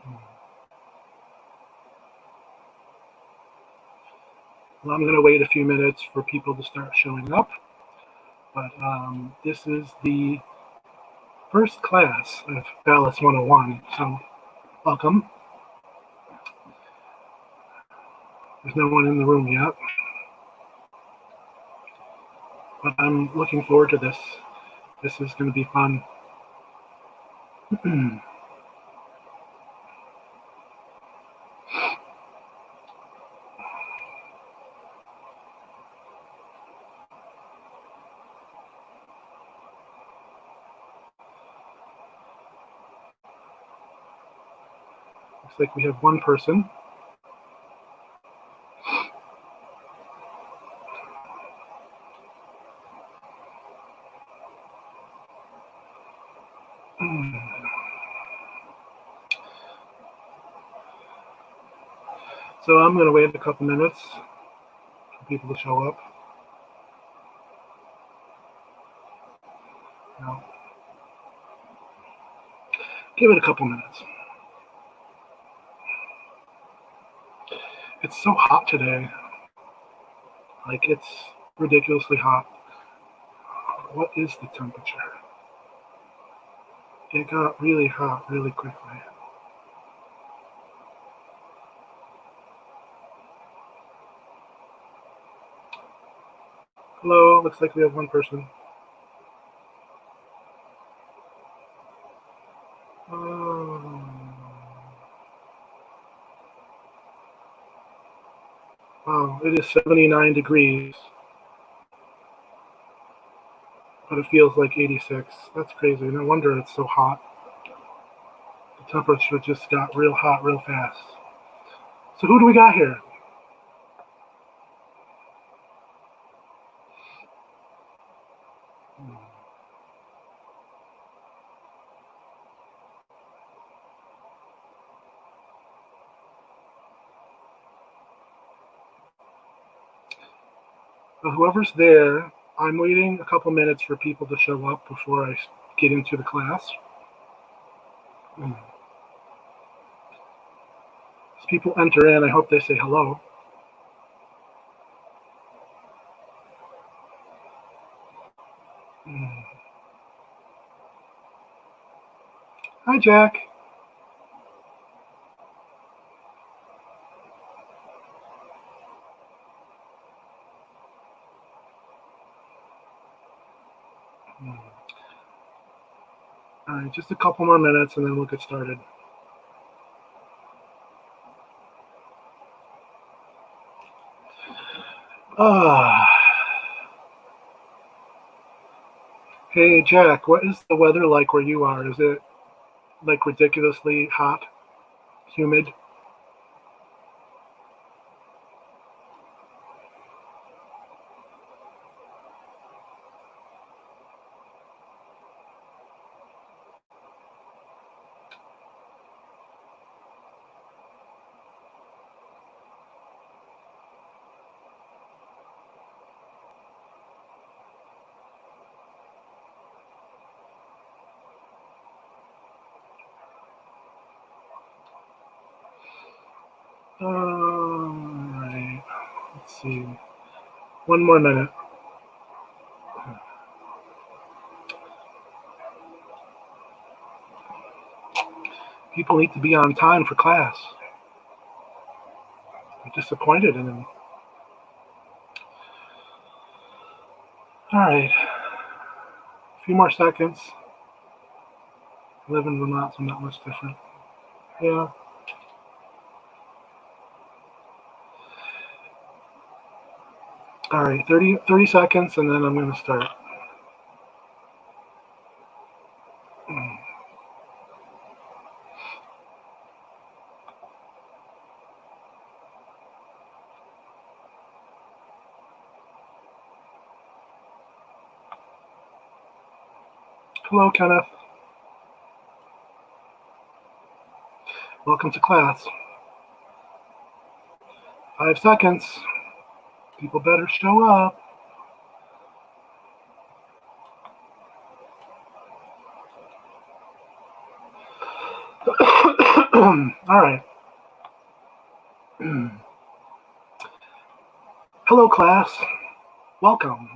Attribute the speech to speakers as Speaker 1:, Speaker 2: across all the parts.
Speaker 1: Well, I'm going to wait a few minutes for people to start showing up, but this is the first class of Phallus 101, so welcome. There's no one in the room yet, but I'm looking forward to this. This is going to be fun. Looks like we have one person. So I'm going to wait a couple minutes for people to show up. Now, give it a couple minutes. It's so hot today. Like, it's ridiculously hot. What is the temperature? It got really hot really quickly. Hello, looks like we have one person. Wow, it is 79 degrees, but it feels like 86. That's crazy. No wonder it's so hot. The temperature just got real hot real fast. So who do we got here? Well, whoever's there, I'm waiting a couple minutes for people to show up before I get into the class. As people enter in, I hope they say hello. Hi, Jack. All right, just a couple more minutes and then we'll get started. Hey, Jack, what is the weather like where you are? Is it like ridiculously hot, humid? All right, let's see. One more minute. People need to be on time for class. I'm disappointed in them. All right, a few more seconds. I live in Vermont, so not much different. Yeah. All right, 30 seconds, and then I'm going to start. Hello, Kenneth. Welcome to class. 5 seconds. People better show up. All right. Hello, class. Welcome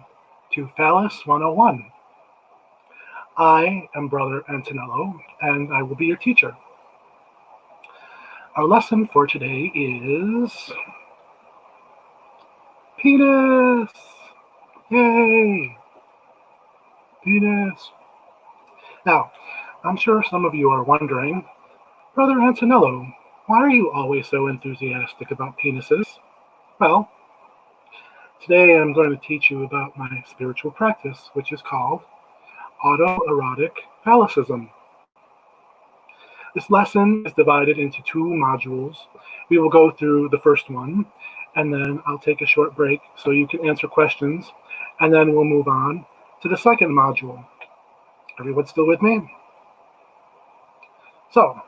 Speaker 1: to Phallus 101. I am Brother Antonello, and I will be your teacher. Our lesson for today is penis. Yay! Penis. Now, I'm sure some of you are wondering, Brother Antonello, why are you always so enthusiastic about penises? Well, today I'm going to teach you about my spiritual practice, which is called Autoerotic Phallicism. This lesson is divided into 2 modules. We will go through the first one, and then I'll take a short break so you can answer questions, and then we'll move on to the second module. Everyone still with me? So,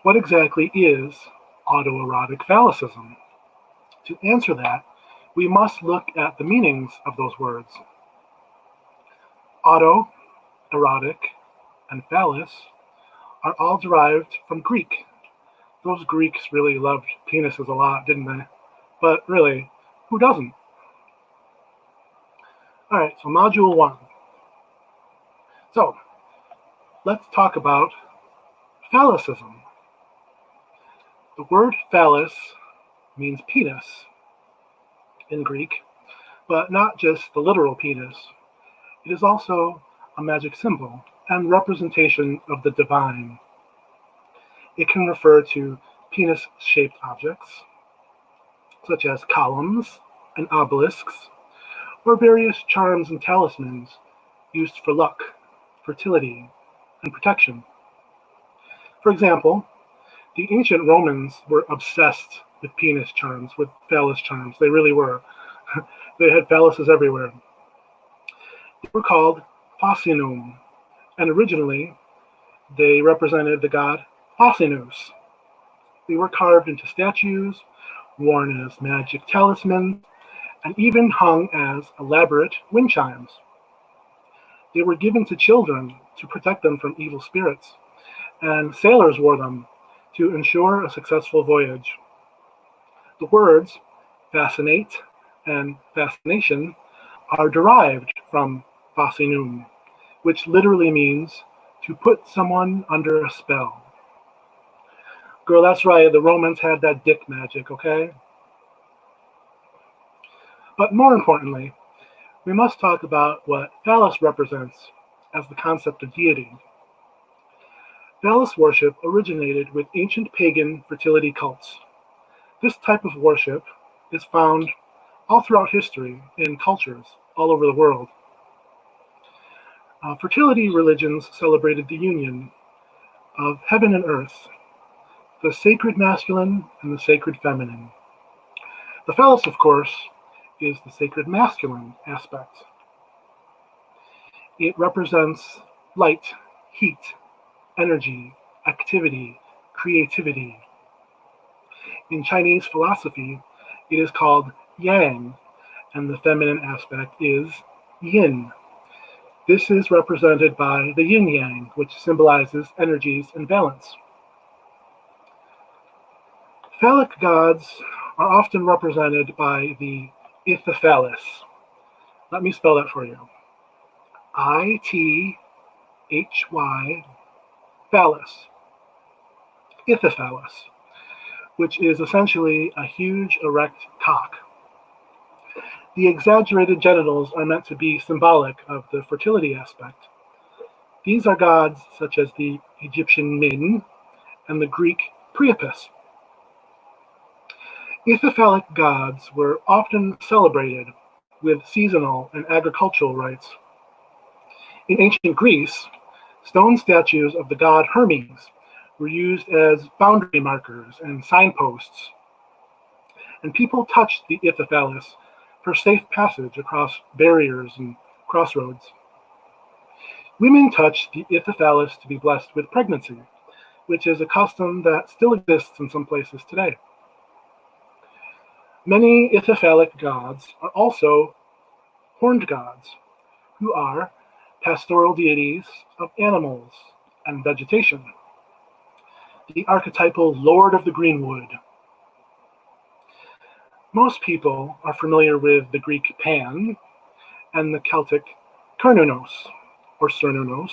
Speaker 1: what exactly is autoerotic phallicism? To answer that, we must look at the meanings of those words. Auto, erotic, and phallus are all derived from Greek. Those Greeks really loved penises a lot, didn't they? But really, who doesn't? All right, so module 1. So, let's talk about phallicism. The word phallus means penis in Greek, but not just the literal penis. It is also a magic symbol and representation of the divine. It can refer to penis-shaped objects, such as columns and obelisks, or various charms and talismans used for luck, fertility, and protection. For example, the ancient Romans were obsessed with penis charms, with phallus charms. They really were. They had phalluses everywhere. They were called fascinum, and originally they represented the god Fascinus. They were carved into statues, worn as magic talismans, and even hung as elaborate wind chimes. They were given to children to protect them from evil spirits, and sailors wore them to ensure a successful voyage. The words fascinate and fascination are derived from fascinum, which literally means to put someone under a spell. Girl, that's right, the Romans had that dick magic, okay? But more importantly, we must talk about what phallus represents as the concept of deity. Phallus worship originated with ancient pagan fertility cults. This type of worship is found all throughout history in cultures all over the world. Fertility religions celebrated the union of heaven and earth, the sacred masculine and the sacred feminine. The phallus, of course, is the sacred masculine aspect. It represents light, heat, energy, activity, creativity. In Chinese philosophy, it is called yang, and the feminine aspect is yin. This is represented by the yin-yang, which symbolizes energies and balance. Phallic gods are often represented by the Phallus. Let me spell that for you. I-T-H-Y, phallus. Phallus, which is essentially a huge erect cock. The exaggerated genitals are meant to be symbolic of the fertility aspect. These are gods such as the Egyptian Min and the Greek Priapus. Phallic gods were often celebrated with seasonal and agricultural rites. In ancient Greece, stone statues of the god Hermes were used as boundary markers and signposts, and people touched the Phallus for safe passage across barriers and crossroads. Women touched the Phallus to be blessed with pregnancy, which is a custom that still exists in some places today. Many Phallic gods are also horned gods, who are pastoral deities of animals and vegetation. the archetypal Lord of the Greenwood. Most people are familiar with the Greek Pan and the Celtic Cernunnos, or Cernunnos.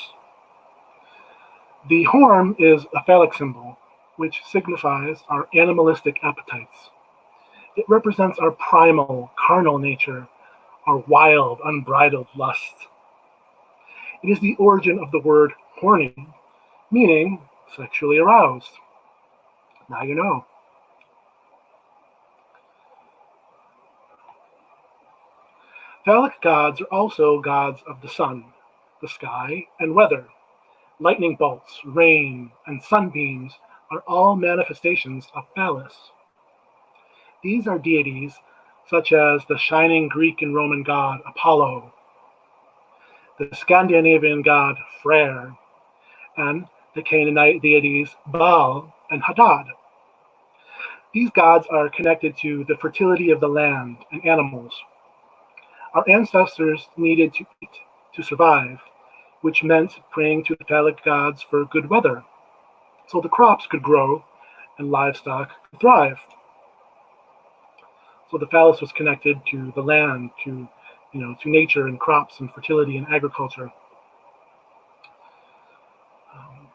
Speaker 1: The horn is a phallic symbol, which signifies our animalistic appetites. It represents our primal, carnal nature, our wild, unbridled lust. It is the origin of the word horny, meaning sexually aroused. Now you know. Phallic gods are also gods of the sun, the sky, and weather. Lightning bolts, rain, and sunbeams are all manifestations of Phallus. These are deities such as the shining Greek and Roman god Apollo, the Scandinavian god Freyr, and the Canaanite deities Baal and Hadad. These gods are connected to the fertility of the land and animals. Our ancestors needed to eat to survive, which meant praying to the phallic gods for good weather, so the crops could grow and livestock could thrive. So the phallus was connected to the land, to nature and crops and fertility and agriculture.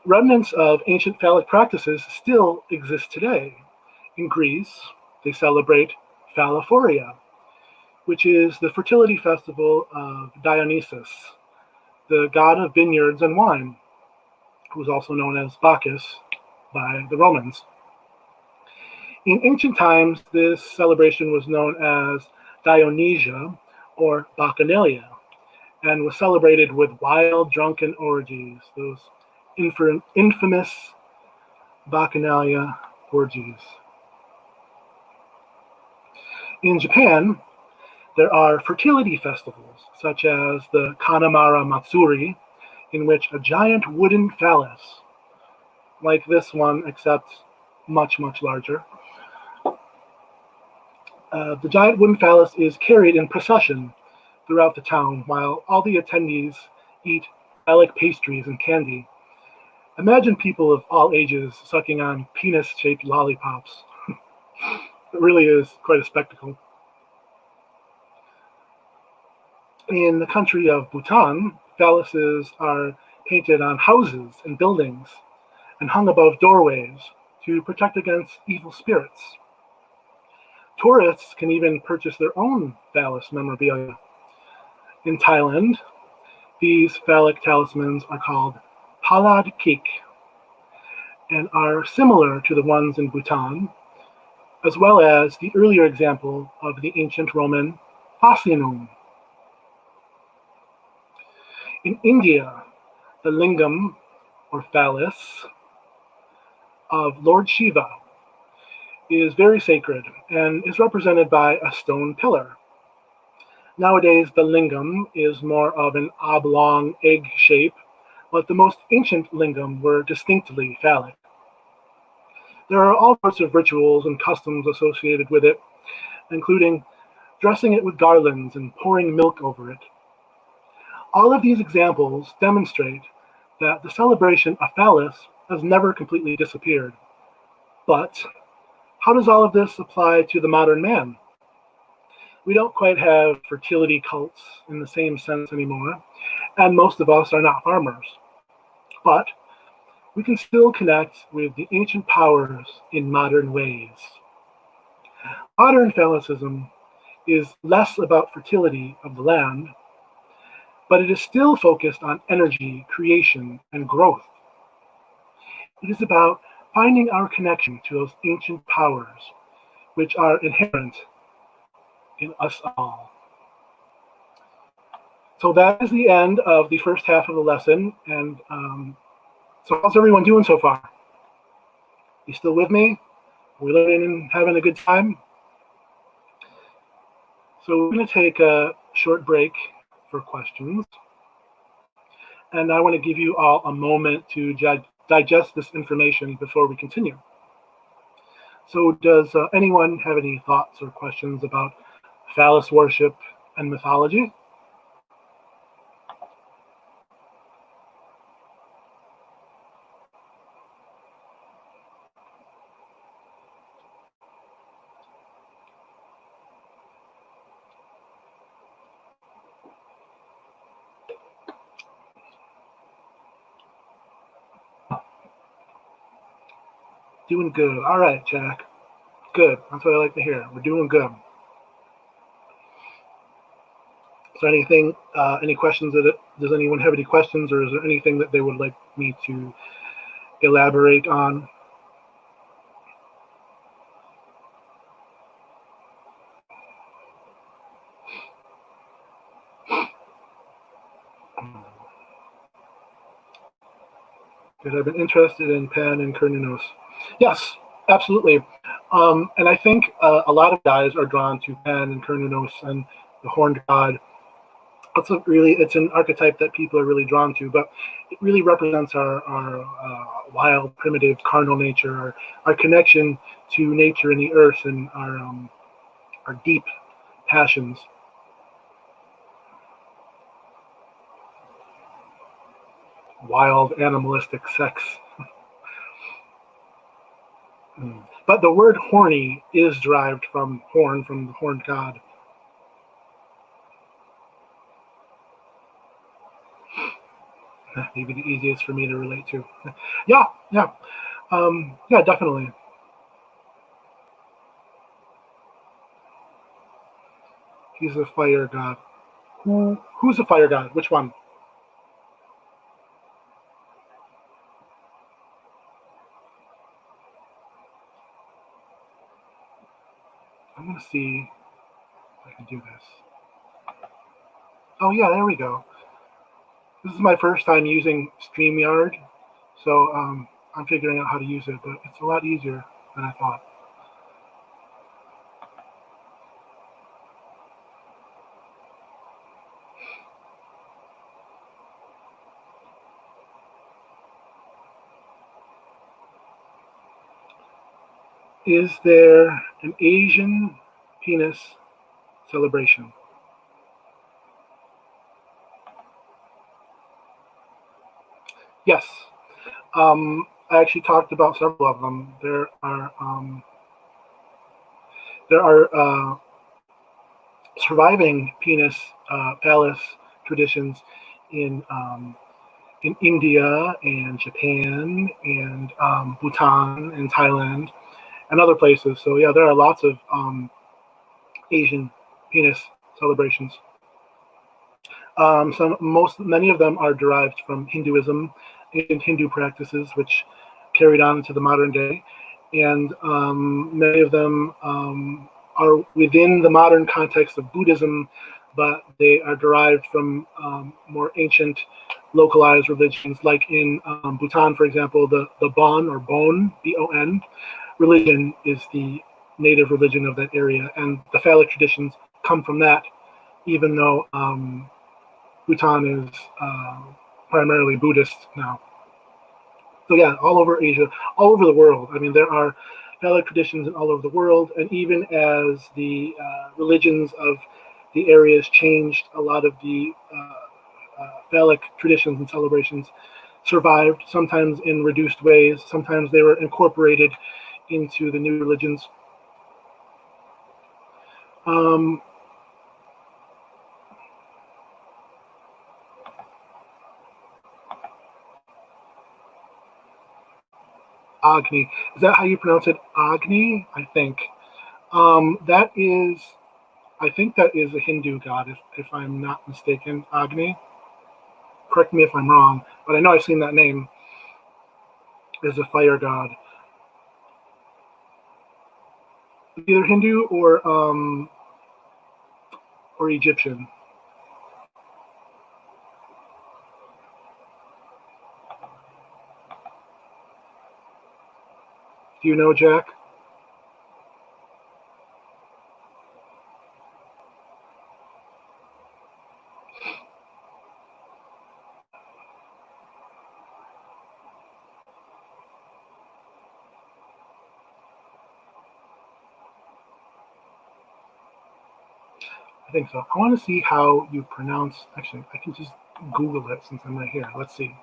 Speaker 1: Remnants of ancient phallic practices still exist today. In Greece, they celebrate Phallophoria, which is the fertility festival of Dionysus, the god of vineyards and wine, who was also known as Bacchus by the Romans. In ancient times, this celebration was known as Dionysia or Bacchanalia, and was celebrated with wild drunken orgies, those infamous Bacchanalia orgies. In Japan, there are fertility festivals, such as the Kanamara Matsuri, in which a giant wooden phallus, like this one, except much, much larger, the giant wooden phallus is carried in procession throughout the town while all the attendees eat phallic pastries and candy. Imagine people of all ages sucking on penis-shaped lollipops. It really is quite a spectacle. In the country of Bhutan, phalluses are painted on houses and buildings and hung above doorways to protect against evil spirits. Tourists can even purchase their own phallus memorabilia. In Thailand, these phallic talismans are called Palad Kik and are similar to the ones in Bhutan, as well as the earlier example of the ancient Roman Fascinum. In India, the lingam, or phallus, of Lord Shiva is very sacred and is represented by a stone pillar. Nowadays, the lingam is more of an oblong egg shape, but the most ancient lingam were distinctly phallic. There are all sorts of rituals and customs associated with it, including dressing it with garlands and pouring milk over it. All of these examples demonstrate that the celebration of Phallus has never completely disappeared. But how does all of this apply to the modern man? We don't quite have fertility cults in the same sense anymore, and most of us are not farmers. But we can still connect with the ancient powers in modern ways. Modern Phallicism is less about fertility of the land, but it is still focused on energy, creation, and growth. It is about finding our connection to those ancient powers, which are inherent in us all. So that is the end of the first half of the lesson. And so how's everyone doing so far? You still with me? Are we learning and having a good time? So we're going to take a short break for questions. And I want to give you all a moment to digest this information before we continue. So does anyone have any thoughts or questions about phallus worship and mythology? Doing good. All right, Jack. Good. That's what I like to hear. We're doing good. Is there anything, any questions does anyone have any questions, or is there anything that they would like me to elaborate on? Because I've been interested in Pan and Cernunnos. Yes, absolutely. And I think a lot of guys are drawn to Pan and Cernunnos and the horned god. It's an archetype that people are really drawn to, but it really represents our wild, primitive, carnal nature, our connection to nature and the earth, and our deep passions. Wild, animalistic sex. But the word horny is derived from horn, from the horned god. Maybe the easiest for me to relate to. Yeah, yeah, definitely. He's a fire god. Who's a fire god? Which one? I'm gonna see if I can do this. Oh yeah, there we go. This is my first time using StreamYard, so I'm figuring out how to use it, but it's a lot easier than I thought. Is there an Asian penis celebration? Yes. I actually talked about several of them. There are surviving penis phallus traditions in in India and Japan and Bhutan and Thailand and other places. So yeah, there are lots of Asian penis celebrations. Many of them are derived from Hinduism, ancient Hindu practices, which carried on into the modern day, and many of them are within the modern context of Buddhism, but they are derived from more ancient, localized religions, like in Bhutan, for example, the Bon or Bon, B-O-N, religion is the native religion of that area, and the phallic traditions come from that, even though Bhutan is primarily Buddhist now. So yeah, all over Asia, all over the world. I mean, there are phallic traditions all over the world, and even as the religions of the areas changed, a lot of the phallic traditions and celebrations survived, sometimes in reduced ways, sometimes they were incorporated into the new religions. Agni. Is that how you pronounce it? Agni, I think. That is, I think that is a Hindu god, if I'm not mistaken. Agni. Correct me if I'm wrong, but I know I've seen that name as a fire god. Either Hindu or Egyptian. Do you know, Jack? I think so. I want to see how you pronounce. Actually, I can just Google it since I'm right here. Let's see.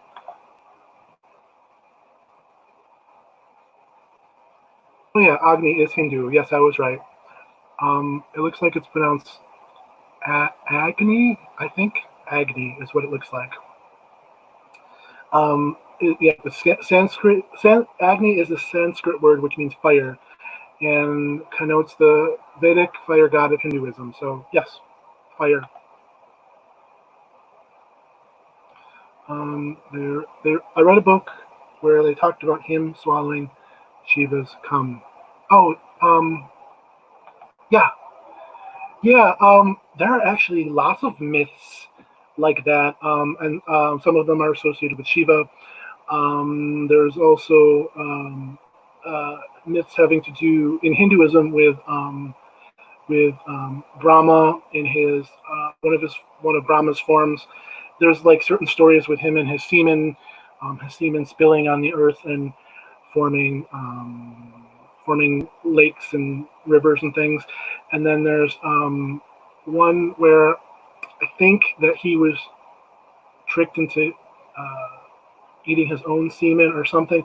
Speaker 1: Oh yeah, Agni is Hindu. Yes, I was right. It looks like it's pronounced Agni. I think Agni is what it looks like. Yeah, the Agni is a Sanskrit word which means fire and connotes the Vedic fire god of Hinduism. So yes, fire. I read a book where they talked about him swallowing Shiva's cum. Oh, yeah, yeah. There are actually lots of myths like that, and some of them are associated with Shiva. There's also myths having to do in Hinduism with Brahma in his one of Brahma's forms. There's like certain stories with him and his semen spilling on the earth and forming lakes and rivers and things. And then there's one where I think that he was tricked into eating his own semen or something.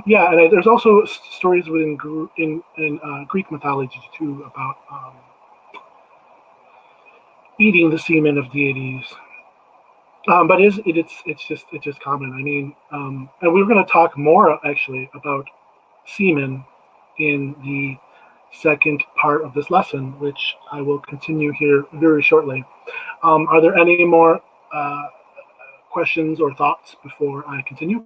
Speaker 1: Yeah, and there's also stories within in Greek mythology too about eating the semen of deities. But it's just common. I mean, and we were going to talk more actually about semen in the second part of this lesson, which I will continue here very shortly. Are there any more questions or thoughts before I continue?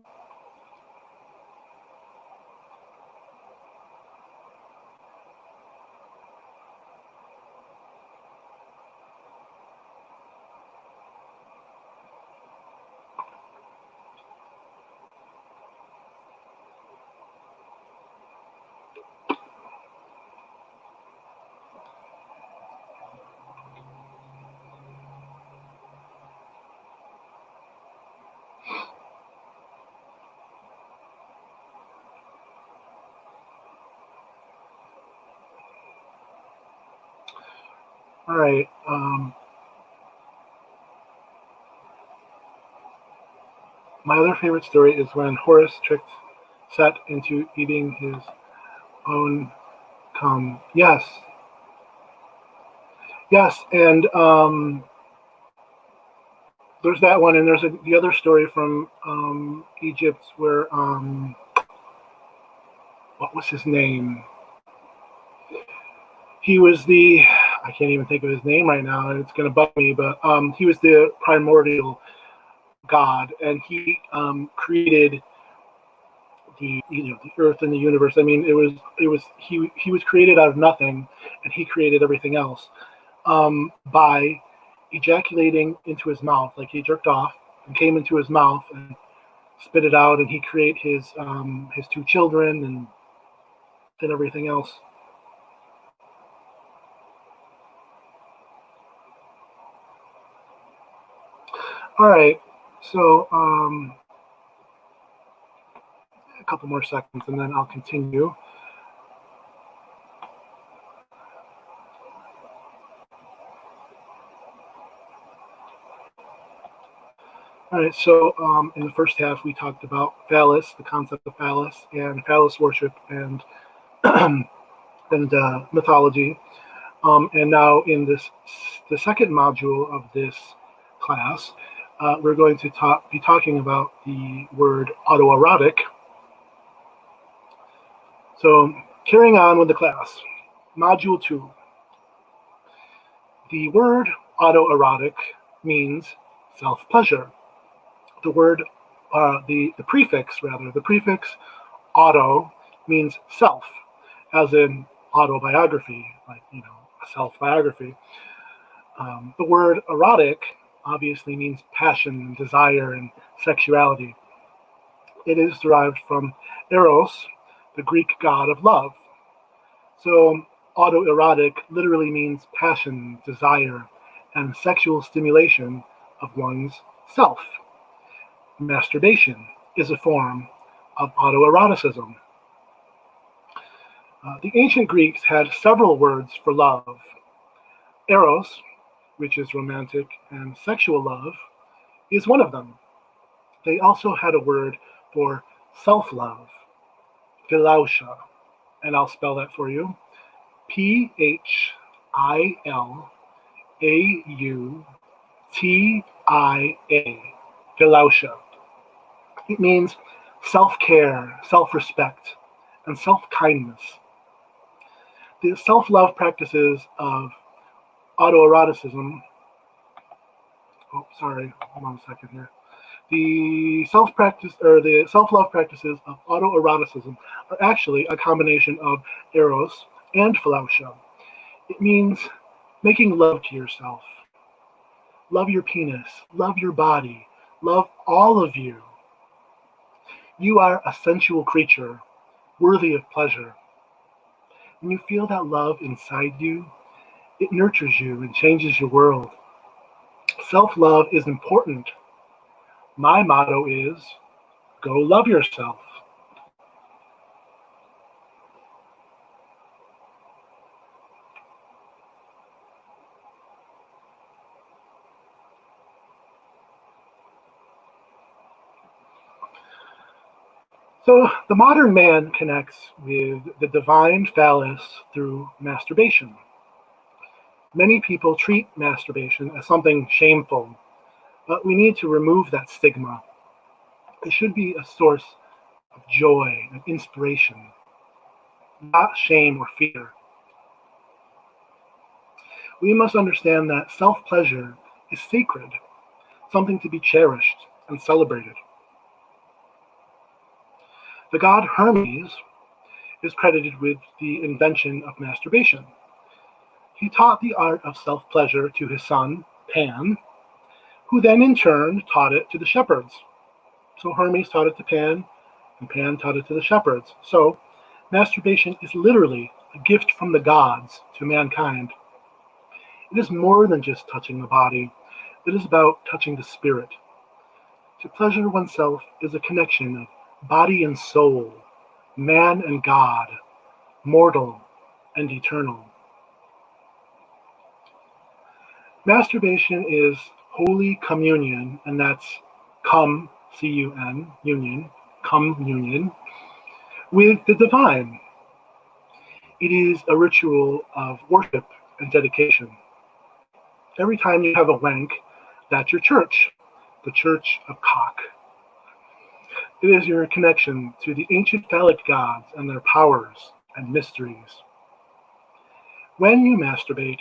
Speaker 1: All right. My other favorite story is when Horus tricked Set into eating his own cum. Yes, yes, and there's that one, and there's the other story from Egypt where what was his name? He was I can't even think of his name right now, and it's going to bug me, but he was the primordial god, and he created the earth and the universe. I mean, he was created out of nothing, and he created everything else by ejaculating into his mouth. Like he jerked off and came into his mouth and spit it out, and he created his two children and everything else. All right, so a couple more seconds, and then I'll continue. All right, so in the first half, we talked about Phallus, the concept of Phallus, and Phallus worship, and mythology. And now in the second module of this class, we're going to be talking about the word autoerotic. So carrying on with the class, module 2. The word autoerotic means self-pleasure. The word, the prefix auto means self, as in autobiography, like, a self-biography. The word erotic obviously means passion, desire, and sexuality. It is derived from Eros, the Greek god of love. So autoerotic literally means passion, desire, and sexual stimulation of one's self. Masturbation is a form of autoeroticism. The ancient Greeks had several words for love. Eros, which is romantic and sexual love, is one of them. They also had a word for self-love, Philautia, and I'll spell that for you. Philautia, Philautia. It means self-care, self-respect, and self-kindness. The self-love practices of autoeroticism, hold on a second here. The self-love practices of autoeroticism are actually a combination of eros and philautia. It means making love to yourself. Love your penis, love your body, love all of you. You are a sensual creature, worthy of pleasure. When you feel that love inside you, it nurtures you and changes your world. Self-love is important. My motto is, go love yourself. So the modern man connects with the divine phallus through masturbation. Many people treat masturbation as something shameful, but we need to remove that stigma. It should be a source of joy and inspiration, not shame or fear. We must understand that self-pleasure is sacred, something to be cherished and celebrated. The god Hermes is credited with the invention of masturbation. He taught the art of self-pleasure to his son, Pan, who then in turn taught it to the shepherds. So Hermes taught it to Pan, and Pan taught it to the shepherds. So masturbation is literally a gift from the gods to mankind. It is more than just touching the body. It is about touching the spirit. To pleasure oneself is a connection of body and soul, man and God, mortal and eternal. Masturbation is holy communion, and that's cum, C-U-N, union, communion, with the divine. It is a ritual of worship and dedication. Every time you have a wank, that's your church, the church of cock. It is your connection to the ancient phallic gods and their powers and mysteries. When you masturbate,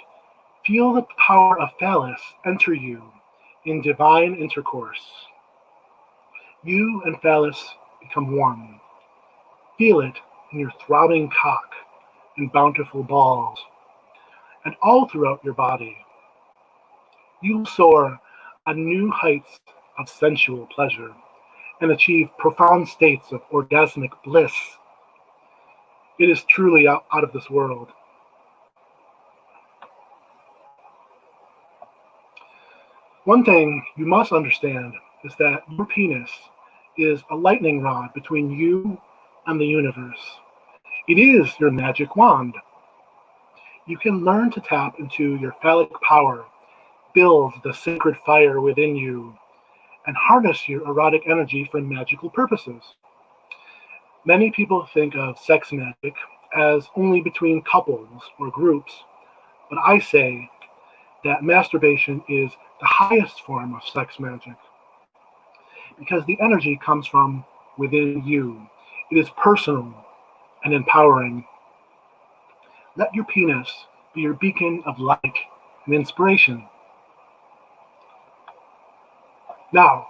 Speaker 1: feel the power of Phallus enter you in divine intercourse. You and Phallus become one. Feel it in your throbbing cock and bountiful balls, and all throughout your body. You will soar on new heights of sensual pleasure and achieve profound states of orgasmic bliss. It is truly out of this world. One thing you must understand is that your penis is a lightning rod between you and the universe. It is your magic wand. You can learn to tap into your phallic power, build the sacred fire within you, and harness your erotic energy for magical purposes. Many people think of sex magic as only between couples or groups, but I say that masturbation is the highest form of sex magic because the energy comes from within you. It is personal and empowering. Let your penis be your beacon of light and inspiration. Now,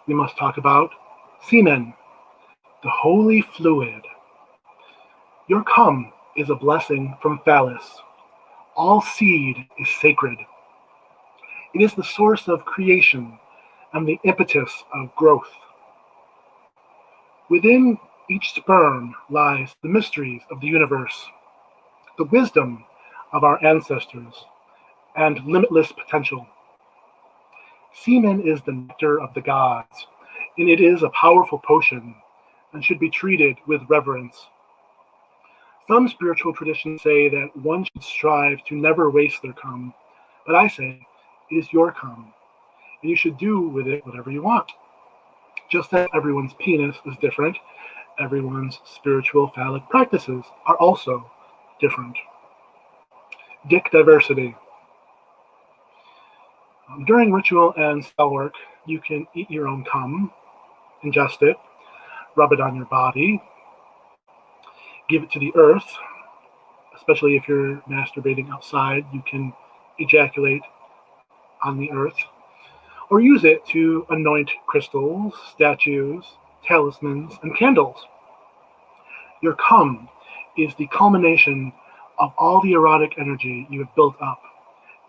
Speaker 1: we must talk about semen, the holy fluid. Your cum is a blessing from Phallus. All seed is sacred. It is the source of creation and the impetus of growth. Within each sperm lies the mysteries of the universe, the wisdom of our ancestors, and limitless potential. Semen is the nectar of the gods, and it is a powerful potion and should be treated with reverence. Some spiritual traditions say that one should strive to never waste their cum, but I say it is your cum, and you should do with it whatever you want. Just as everyone's penis is different, everyone's spiritual phallic practices are also different. Dick diversity. During ritual and spell work, you can eat your own cum, ingest it, rub it on your body, give it to the earth, especially if you're masturbating outside, you can ejaculate on the earth, or use it to anoint crystals, statues, talismans, and candles. Your cum is the culmination of all the erotic energy you have built up,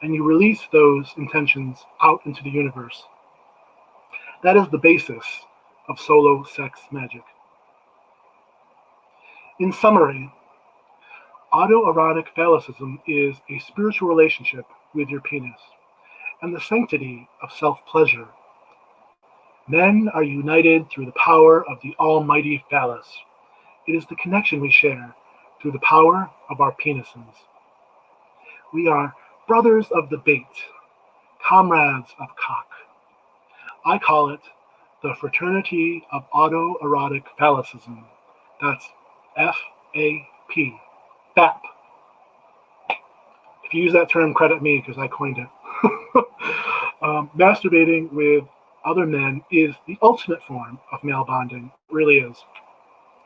Speaker 1: and you release those intentions out into the universe. That is the basis of solo sex magic. In summary, autoerotic phallicism is a spiritual relationship with your penis and the sanctity of self-pleasure. Men are united through the power of the almighty phallus. It is the connection we share through the power of our penises. We are brothers of the bait, comrades of cock. I call it the Fraternity of Autoerotic Phallicism. That's F-A-P, FAP. If you use that term, credit me because I coined it. Masturbating with other men is the ultimate form of male bonding. It really is.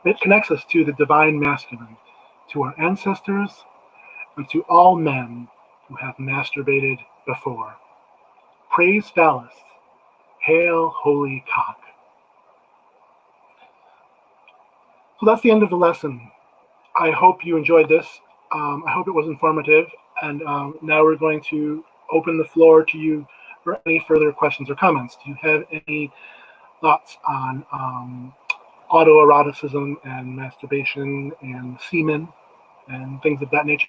Speaker 1: It connects us to the divine masculine, to our ancestors, and to all men who have masturbated before. Praise Phallus. Hail, holy cock. So that's the end of the lesson. I hope you enjoyed this. I hope it was informative. And now we're going to open the floor to you for any further questions or comments. Do you have any thoughts on autoeroticism and masturbation and semen and things of that nature?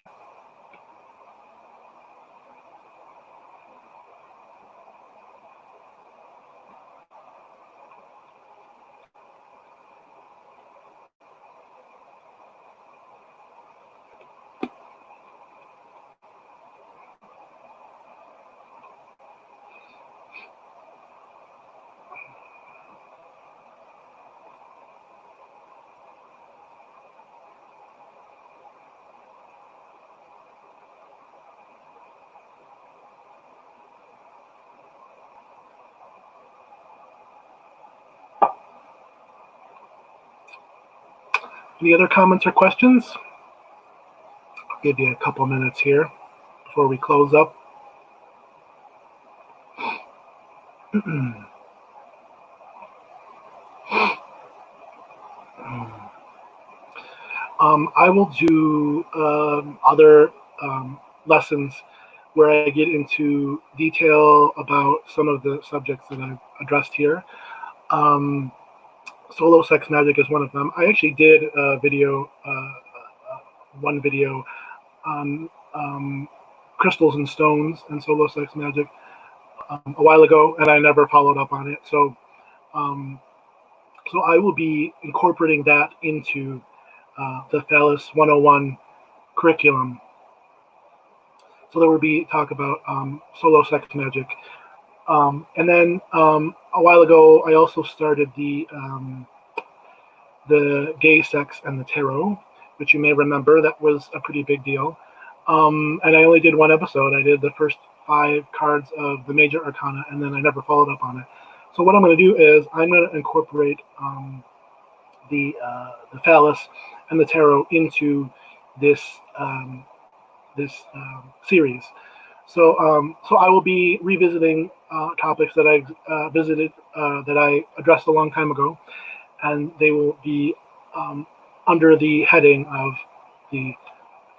Speaker 1: Any other comments or questions? I'll give you a couple minutes here before we close up. I will do other lessons where I get into detail about some of the subjects that I've addressed here. Solo sex magic is one of them. I actually did a video, one video on crystals and stones and solo sex magic a while ago, and I never followed up on it. So I will be incorporating that into the Phallus 101 curriculum. So there will be talk about solo sex magic. And then a while ago, I also started the gay sex and the tarot, which you may remember. That was a pretty big deal. And I only did one episode. I did the first 5 cards of the major arcana, and then I never followed up on it. So what I'm going to do is I'm going to incorporate the phallus and the tarot into this series. So I will be revisiting topics that I visited, that I addressed a long time ago, and they will be under the heading of the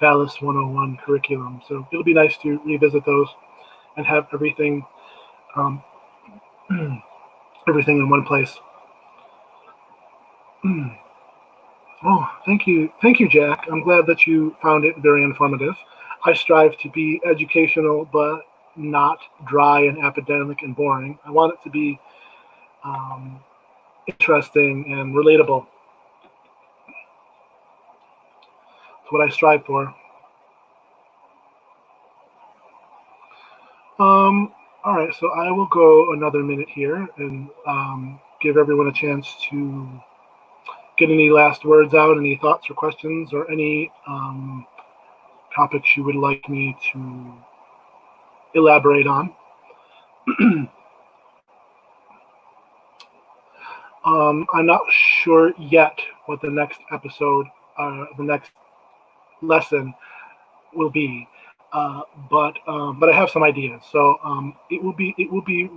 Speaker 1: Phallus 101 curriculum. So it'll be nice to revisit those and have everything everything in one place. Oh, thank you, Jack. I'm glad that you found it very informative. I strive to be educational, but not dry and academic and boring. I want it to be interesting and relatable. That's what I strive for. All right, so I will go another minute here and give everyone a chance to get any last words out, any thoughts or questions, or any topics you would like me to elaborate on. I'm not sure yet what the next episode, the next lesson will be, but I have some ideas. So it will be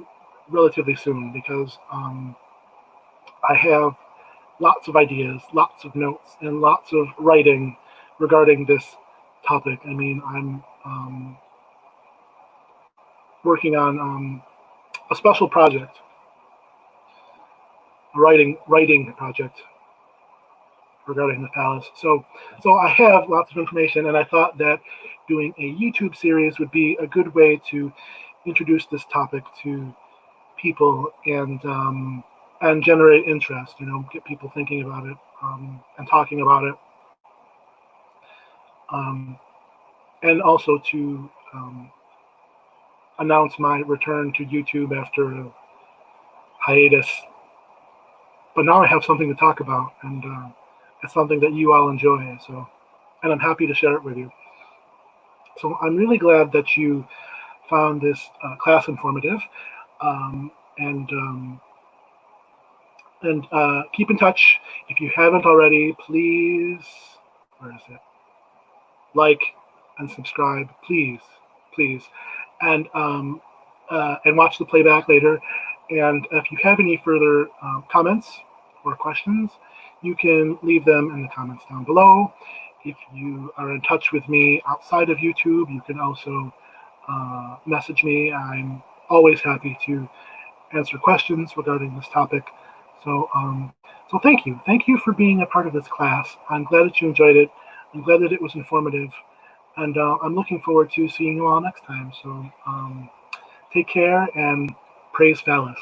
Speaker 1: relatively soon, because I have lots of ideas, lots of notes, and lots of writing regarding this topic. I mean, I'm working on a special project, a writing project regarding the phallus. So I have lots of information, and I thought that doing a YouTube series would be a good way to introduce this topic to people and generate interest. Get people thinking about it and talking about it, and also to announce my return to YouTube after a hiatus. But now I have something to talk about, and it's something that you all enjoy. And I'm happy to share it with you. So I'm really glad that you found this class informative, and keep in touch. If you haven't already, please, where is it? Like and subscribe, please, and watch the playback later. And if you have any further comments or questions, you can leave them in the comments down below. If you are in touch with me outside of YouTube, you can also message me. I'm always happy to answer questions regarding this topic. So thank you. Thank you for being a part of this class. I'm glad that you enjoyed it. I'm glad that it was informative. And I'm looking forward to seeing you all next time. So take care, and praise Phallus.